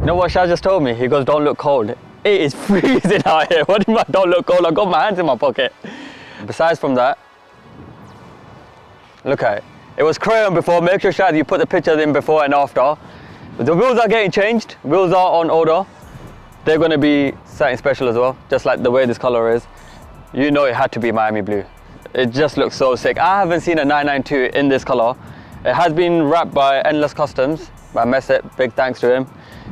You know what Shaz just told me? He goes, don't look cold. It is freezing out here. What do you mean don't look cold? I've got my hands in my pocket. Besides from that, look at it. It was crayon before. Make sure, Shaz, you put the pictures in before and after. The wheels are getting changed. Wheels are on order. They're going to be something special as well, just like the way this color is. You know it had to be Miami blue. It just looks so sick. I haven't seen a 992 in this color. It has been wrapped by Endless Customs, by Messet. Big thanks to him.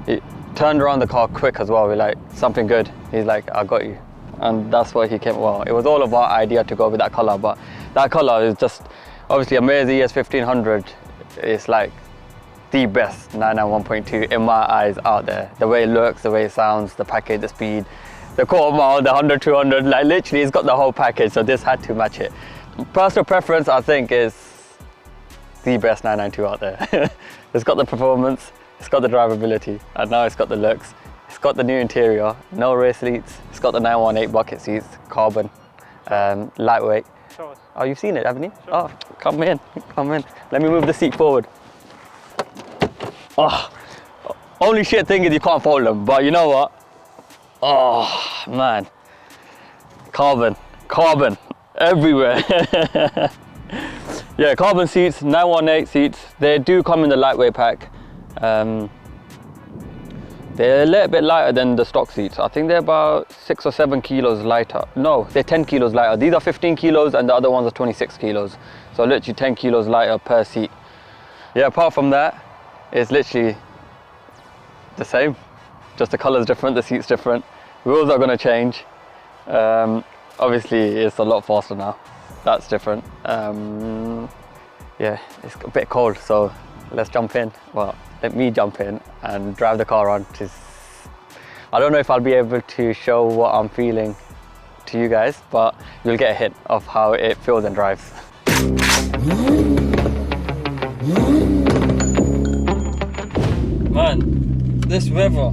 He turned around the car quick as well. We're like, something good. He's like, I got you. And that's why he came. Well, it was all of our idea to go with that color, but that color is just obviously amazing. ES 1500 is like the best 991.2 in my eyes out there. The way it looks, the way it sounds, the package, the speed, the quarter mile, the 100, 200, like literally it's got the whole package, so this had to match it. Personal preference, I think, is the best 992 out there. It's got the performance, it's got the drivability, and now it's got the looks. It's got the new interior, no race seats. It's got the 918 bucket seats, carbon, lightweight. Show us. Oh, you've seen it, haven't you? Sure. Oh, come in, come in. Let me move the seat forward. Oh, only shit thing is you can't fold them, but you know what? Oh, man. Carbon, carbon, everywhere. Yeah, carbon seats, 918 seats. They do come in the lightweight pack. They're a little bit lighter than the stock seats. I think they're about 6 or 7 kilos lighter. No, they're 10 kilos lighter. These are 15 kilos and the other ones are 26 kilos. So literally 10 kilos lighter per seat. Yeah, apart from that, it's literally the same. Just the color's different, the seat's different. Wheels are gonna change. Obviously, it's a lot faster now. That's different. Yeah, it's a bit cold, so let's jump in. Well, let me jump in and drive the car on. I don't know if I'll be able to show what I'm feeling to you guys, but you'll get a hint of how it feels and drives. Man, this weather,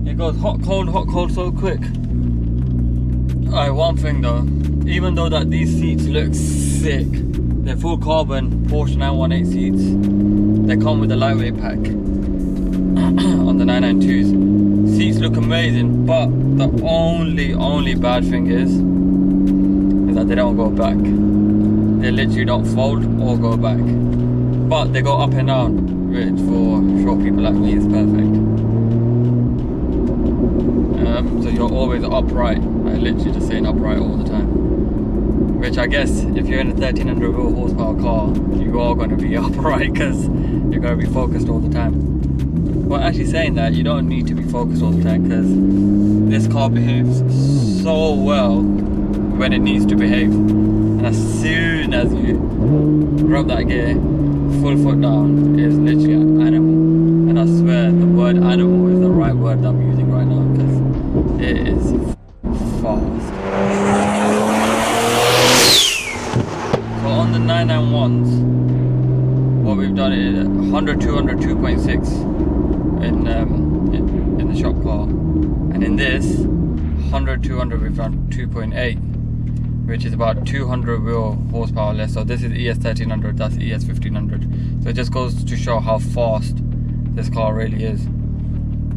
it goes hot, cold so quick. Alright, one thing though, even though that these seats look sick, they're full carbon Porsche 918 seats, they come with a lightweight pack on the 992s. Seats look amazing, but the only bad thing is that they don't go back. They literally don't fold or go back, but they go up and down, which for short people like me is perfect. So you're always upright, like literally just staying upright all the time. Which I guess if you're in a 1300 horsepower car, you are going to be upright because you're going to be focused all the time. But actually saying that, you don't need to be focused all the time because this car behaves so well when it needs to behave. And as soon as you drop that gear, full foot down, is literally an animal. And I swear the word animal is the right word that I'm using right now because it is fast. So on the 991s, what we've done is 100, 200, 2.6 in the shop car, and in this 100, 200 we've done 2.8, which is about 200 wheel horsepower less. So this is ES 1300, that's ES 1500. So it just goes to show how fast this car really is.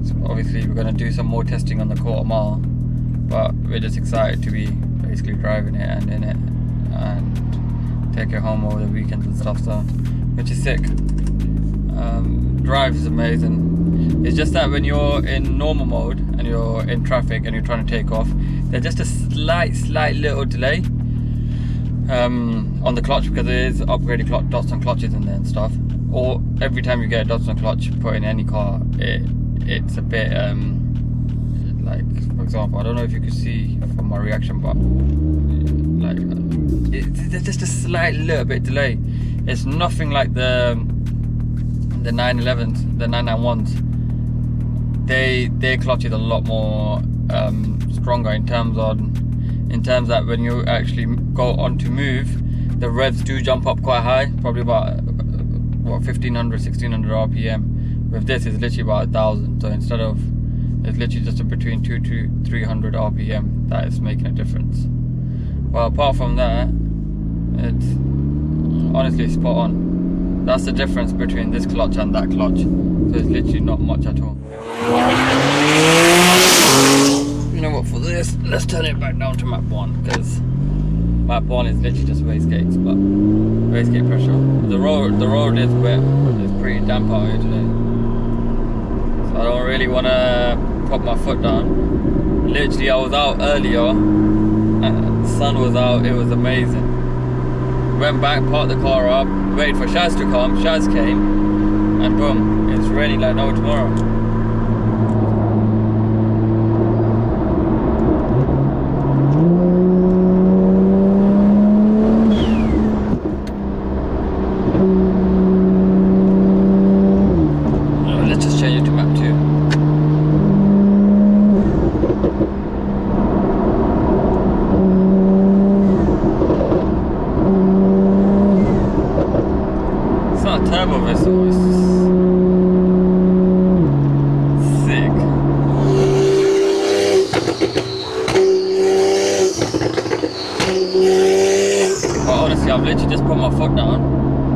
So obviously we're going to do some more testing on the quarter mile, but we're just excited to be basically driving it and in it and take it home over the weekends and stuff, so which is sick. Drive is amazing. It's just that when you're in normal mode and you're in traffic and you're trying to take off, there's just a slight little delay on the clutch because there is upgraded dots and clutches in there and stuff. Or every time you get a dots and clutch put in any car, it's a bit like, for example, I don't know if you could see from my reaction, but like there's just a slight little bit delay. It's nothing like the 911s, the 991s. Their clutch is a lot more stronger in terms that when you actually go on to move, the revs do jump up quite high, probably about 1500, 1600 RPM. With this, it's literally about 1000. So instead of, it's literally just between 200 to 300 RPM that is making a difference. But apart from that, it's honestly spot on. That's the difference between this clutch and that clutch. So it's literally not much at all. You know what, for this, let's turn it back down to map 1, because map 1 is literally just wastegates, but wastegate pressure. The road is wet, it's pretty damp out here today. So I don't really want to put my foot down. Literally, I was out earlier, and the sun was out, it was amazing. Went back, parked the car up, waited for Shaz to come, Shaz came, and boom, it's raining like no tomorrow. Let's just change it to map 2. Turbo vessel is sick. But honestly, I've literally just put my foot down.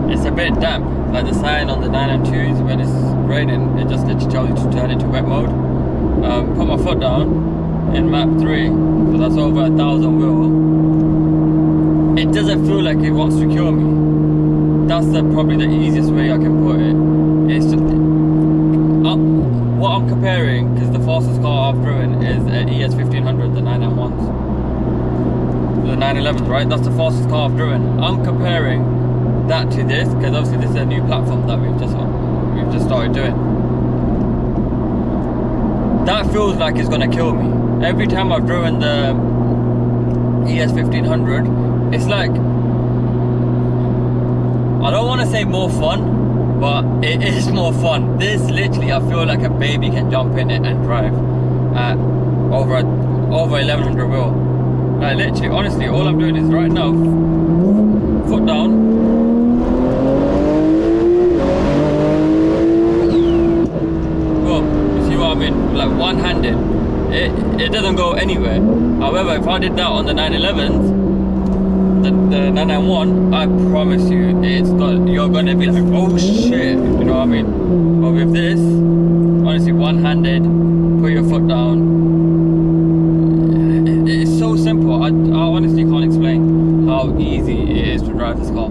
It's a bit damp, like the sign on the 992s when it's raining, it just literally tells you to turn it to wet mode. Put my foot down in map 3, so that's over 1,000 wheel. It doesn't feel like it wants to kill me. That's probably the easiest way I can put it. It's just what I'm comparing, because the fastest car I've driven is an ES1500, the 991s, the 911s, right? That's the fastest car I've driven. I'm comparing that to this, because obviously this is a new platform that we've just started doing. That feels like it's gonna kill me. Every time I've driven the ES1500, it's like, I don't want to say more fun, but it is more fun. This literally, I feel like a baby can jump in it and drive at over 1100 wheel. Like literally, honestly, all I'm doing is right now, foot down. Boom, you see what I mean? Like one-handed. It doesn't go anywhere. However, if I did that on the 911s, the 991, I promise you, you're gonna be like, oh shit, you know what I mean? But with this, honestly, one-handed, put your foot down. It's so simple. I honestly can't explain how easy it is to drive this car.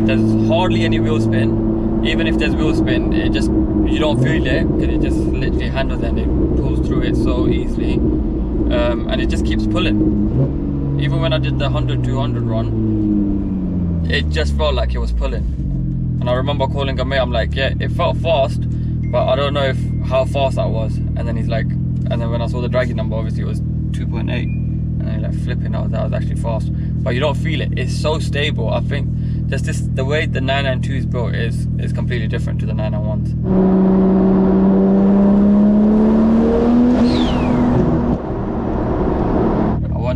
There's hardly any wheel spin. Even if there's wheel spin, you don't feel it, because it just literally handles it and it pulls through it so easily. And it just keeps pulling. Even when I did the 100-200 run, it just felt like it was pulling. And I remember calling a mate, I'm like, yeah, it felt fast, but I don't know how fast that was. And then he's like, and then when I saw the draggy number, obviously it was 2.8. And then like flipping out, that was actually fast. But you don't feel it, it's so stable. I think just the way the 992 is built is completely different to the 991s.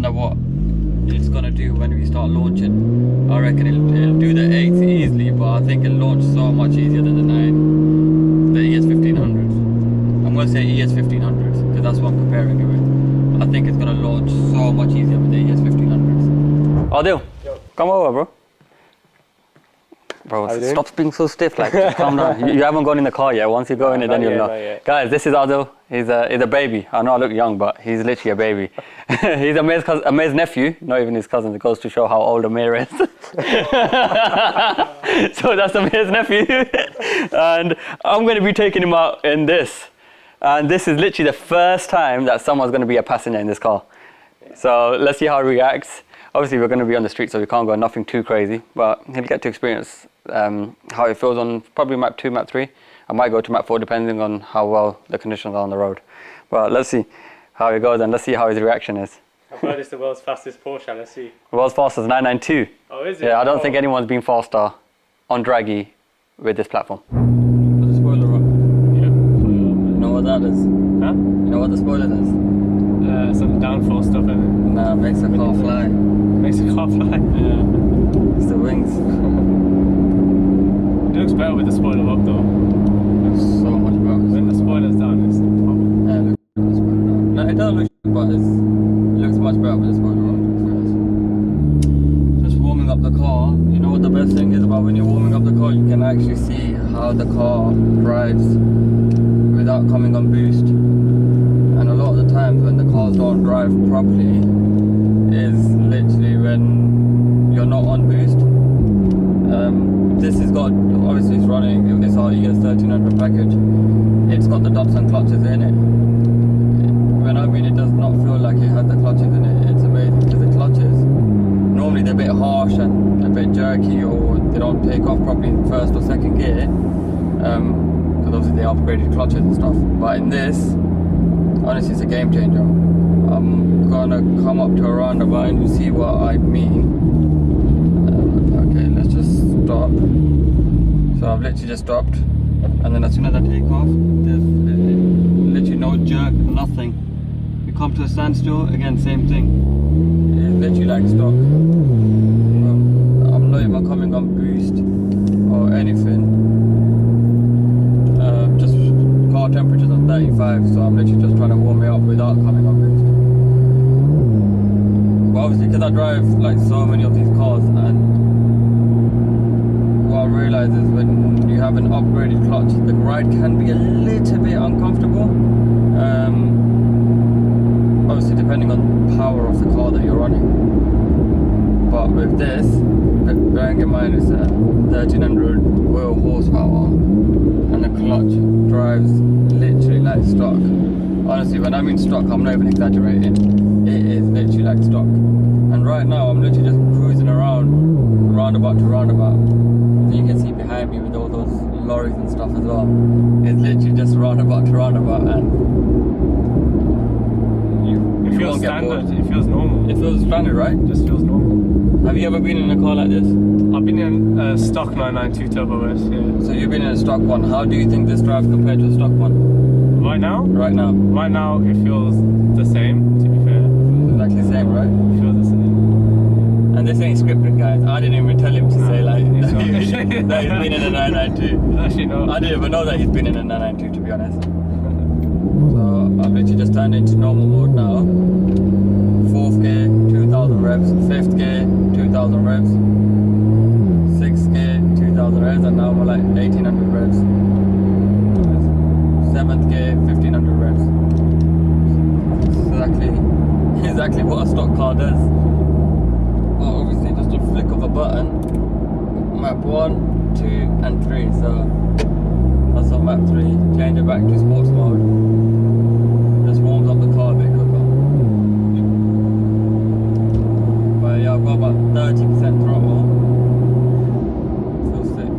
What it's gonna do when we start launching. I reckon it'll do the 8s easily, but I think it'll launch so much easier than the ES1500s. I'm gonna say ES1500s because that's what I'm comparing it with. I think it's gonna launch so much easier with the ES1500s. Adil, come over, bro. Bro, stop being so stiff, like, just calm down. You haven't gone in the car yet. Once you go in it, then you'll know. Guys, this is Adil. He's a baby. I know I look young, but he's literally a baby. He's Amir's nephew, not even his cousin. It goes to show how old Amir is. So that's Amir's nephew. And I'm going to be taking him out in this. And this is literally the first time that someone's going to be a passenger in this car. So let's see how he reacts. Obviously, we're going to be on the street, so we can't go nothing too crazy, but he'll get to experience how it feels on probably map 2, map 3. I might go to map 4 depending on how well the conditions are on the road. But let's see how it goes and let's see how his reaction is. I've heard it's the world's fastest Porsche, let's see. World's fastest 992. Oh, is it? Yeah, I don't think anyone's been faster on draggy with this platform. Put the spoiler up. Yeah. You know what that is? Huh? You know what the spoiler is? Some downforce stuff in it. Nah, makes the car fly. Makes the car fly? Yeah. It's the wings. It looks better with the spoiler up though. Looks so much better. When the spoiler's down, it's top. Yeah, look at the spoiler down. No, it doesn't look, but it looks much better with the spoiler up. Just warming up the car, you know. car, when you're warming up the car, you can actually see how the car drives without coming on boost. And a lot of the times when the cars don't drive properly is literally when you're not on boost. This has got, obviously it's running, it's our ES1300 package. It's got the dots and clutches in it. When I mean it does not feel like it has the clutches in it, it's amazing because the clutches, normally they're a bit harsh and a bit jerky, or they don't take off properly in first or second gear, because obviously they upgraded clutches and stuff. But in this, honestly, it's a game changer. I'm gonna come up to a roundabout and you see what I mean. Okay, let's just stop. So I've literally just stopped, and then as soon as I take off, there's literally no jerk, nothing. You come to a standstill, again, same thing. It's literally like stock. I'm not even coming on boost or anything. Just car temperatures are 35, so I'm literally just trying to warm it up without coming on boost. But obviously, because I drive like so many of these cars, and what I realise is when you have an upgraded clutch, the ride can be a little bit uncomfortable. Obviously, depending on the power of the car that you're running. But with this, bearing in mind it's a 1300 wheel horsepower, and the clutch drives literally like stock. Honestly, when I mean stock, I'm not even exaggerating. It is literally like stock. And right now, I'm literally just cruising around, roundabout to roundabout. So you can see behind me with all those lorries and stuff as well. It's literally just roundabout to roundabout, and It feels standard. It feels normal. it feels standard, right? It just feels normal. Have you ever been in a car like this? I've been in a stock 992 Turbo S, yeah. So you've been in a stock one. How do you think this drives compared to a stock one? Right now? Right now, Right now, it feels the same, to be fair. it's exactly the same, right? It feels the same. And this ain't scripted, guys. I didn't even tell him to say like it's that not. he's been in a 992. Actually, no. I didn't even know that he's been in a 992, to be honest. So I've literally just turned into normal mode now. 4th gear, 2000 revs. 5th gear, 2000 revs. 6th gear, 2000 revs, and now we're like 1800 revs. 7th gear, 1500 revs. Exactly what a stock car does. Well, obviously just a flick of a button. Map 1, 2 and 3. So that's on map 3. Change it back to sports mode. Just warms up the car a bit quicker. But yeah, I've got about 30% throttle. Feels sick.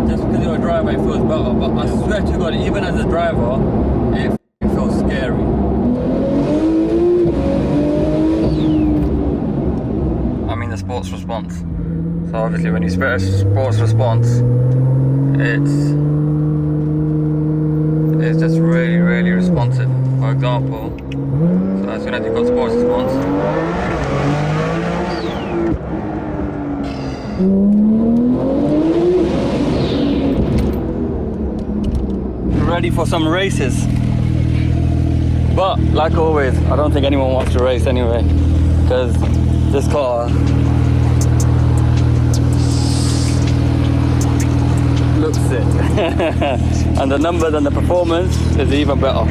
Just because you're a driver, it feels better. But I swear to God, even as a driver, it feels scary. I mean the sports response. So obviously, when you spit a sports response, it's just really responsive. For example, so as soon as you've got sports response. Ready for some races. But like always, I don't think anyone wants to race anyway, because this car looks sick. And the numbers and the performance is even better.